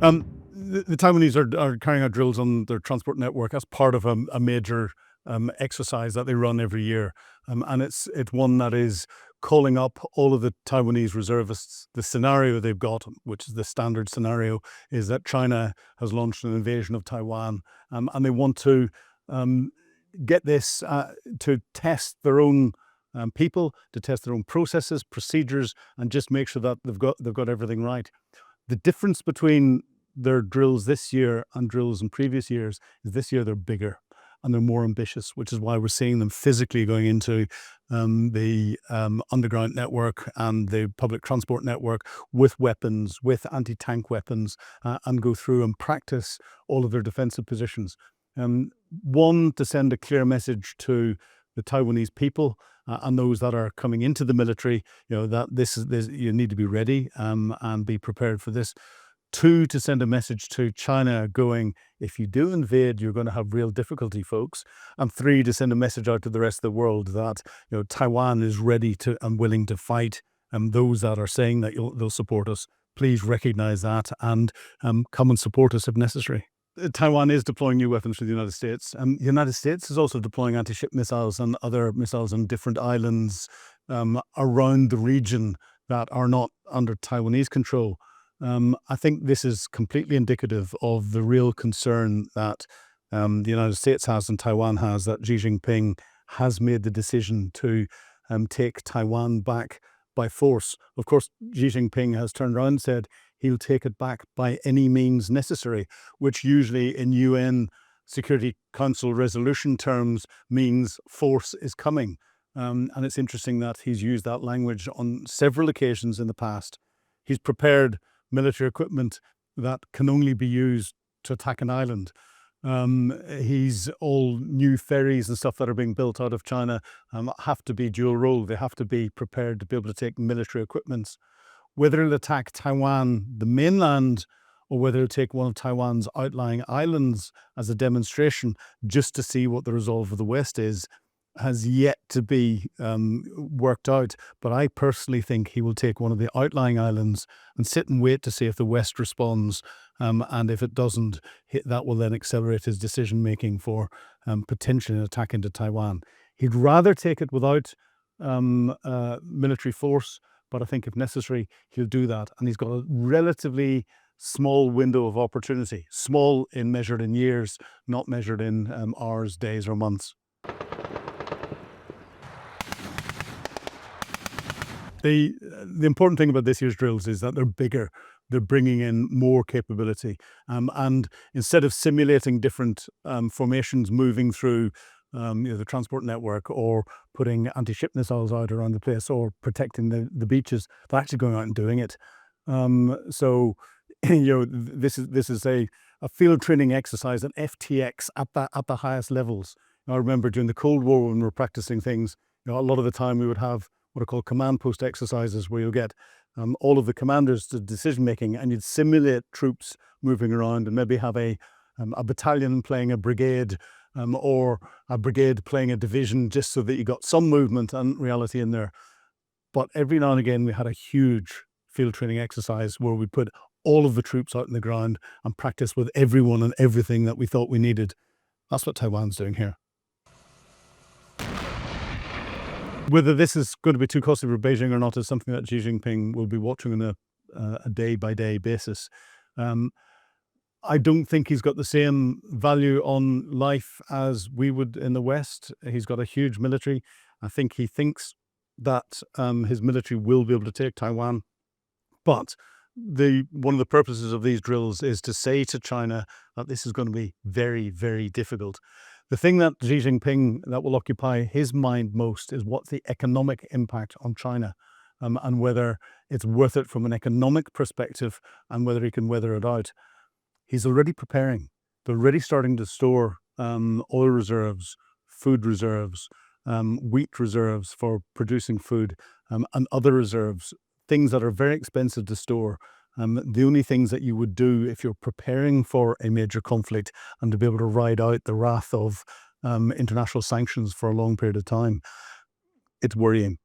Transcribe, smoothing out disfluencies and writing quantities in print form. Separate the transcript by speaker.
Speaker 1: The Taiwanese are carrying out drills on their transport network as part of a major exercise that they run every year. And it's one that is calling up all of the Taiwanese reservists. The scenario they've got, which is the standard scenario, is that China has launched an invasion of Taiwan, and they want to get this to test their own people, to test their own processes, procedures, and just make sure that they've got everything right. The difference between their drills this year and drills in previous years is this year they're bigger and they're more ambitious, which is why we're seeing them physically going into the underground network and the public transport network with weapons, with anti-tank weapons, and go through and practice all of their defensive positions. One, to send a clear message to the Taiwanese people and those that are coming into the military, that this you need to be ready and be prepared for this. Two, to send a message to China going, if you do invade, you're going to have real difficulty, folks. And three, to send a message out to the rest of the world that Taiwan is ready to and willing to fight. And those that are saying that they'll support us, please recognize that and come and support us if necessary. Taiwan is deploying new weapons for the United States. The United States is also deploying anti-ship missiles and other missiles on different islands around the region that are not under Taiwanese control. I think this is completely indicative of the real concern that the United States has and Taiwan has, that Xi Jinping has made the decision to take Taiwan back by force. Of course, Xi Jinping has turned around and said he'll take it back by any means necessary, which usually in UN Security Council resolution terms means force is coming. And it's interesting that he's used that language on several occasions in the past. He's prepared military equipment that can only be used to attack an island. He's all new ferries and stuff that are being built out of China have to be dual role. They have to be prepared to be able to take military equipments. Whether it'll attack Taiwan, the mainland, or whether it'll take one of Taiwan's outlying islands as a demonstration just to see what the resolve of the West is, has yet to be worked out. But I personally think he will take one of the outlying islands and sit and wait to see if the West responds. And if it doesn't, that will then accelerate his decision-making for potentially an attack into Taiwan. He'd rather take it without military force, but I think if necessary, he'll do that. And he's got a relatively small window of opportunity, small measured in years, not measured in hours, days, or months. The important thing about this year's drills is that they're bigger. They're bringing in more capability. And instead of simulating different formations moving through the transport network or putting anti-ship missiles out around the place or protecting the beaches, they're actually going out and doing it. So this is a field training exercise, an FTX at the highest levels. I remember during the Cold War when we were practicing things, a lot of the time we would have what are called command post exercises, where you'll get all of the commanders to decision making, and you'd simulate troops moving around and maybe have a battalion playing a brigade or a brigade playing a division, just so that you got some movement and reality in there. But every now and again we had a huge field training exercise where we put all of the troops out in the ground and practice with everyone and everything that we thought we needed. That's what Taiwan's doing here. Whether this is going to be too costly for Beijing or not is something that Xi Jinping will be watching on a day-by-day basis. I don't think he's got the same value on life as we would in the West. He's got a huge military. I think he thinks that his military will be able to take Taiwan. But one of the purposes of these drills is to say to China that this is going to be very, very difficult. The thing that Xi Jinping, that will occupy his mind most, is what's the economic impact on China and whether it's worth it from an economic perspective and whether he can weather it out. He's already preparing. They're already starting to store oil reserves, food reserves, wheat reserves for producing food, and other reserves, things that are very expensive to store. The only things that you would do if you're preparing for a major conflict and to be able to ride out the wrath of international sanctions for a long period of time, it's worrying.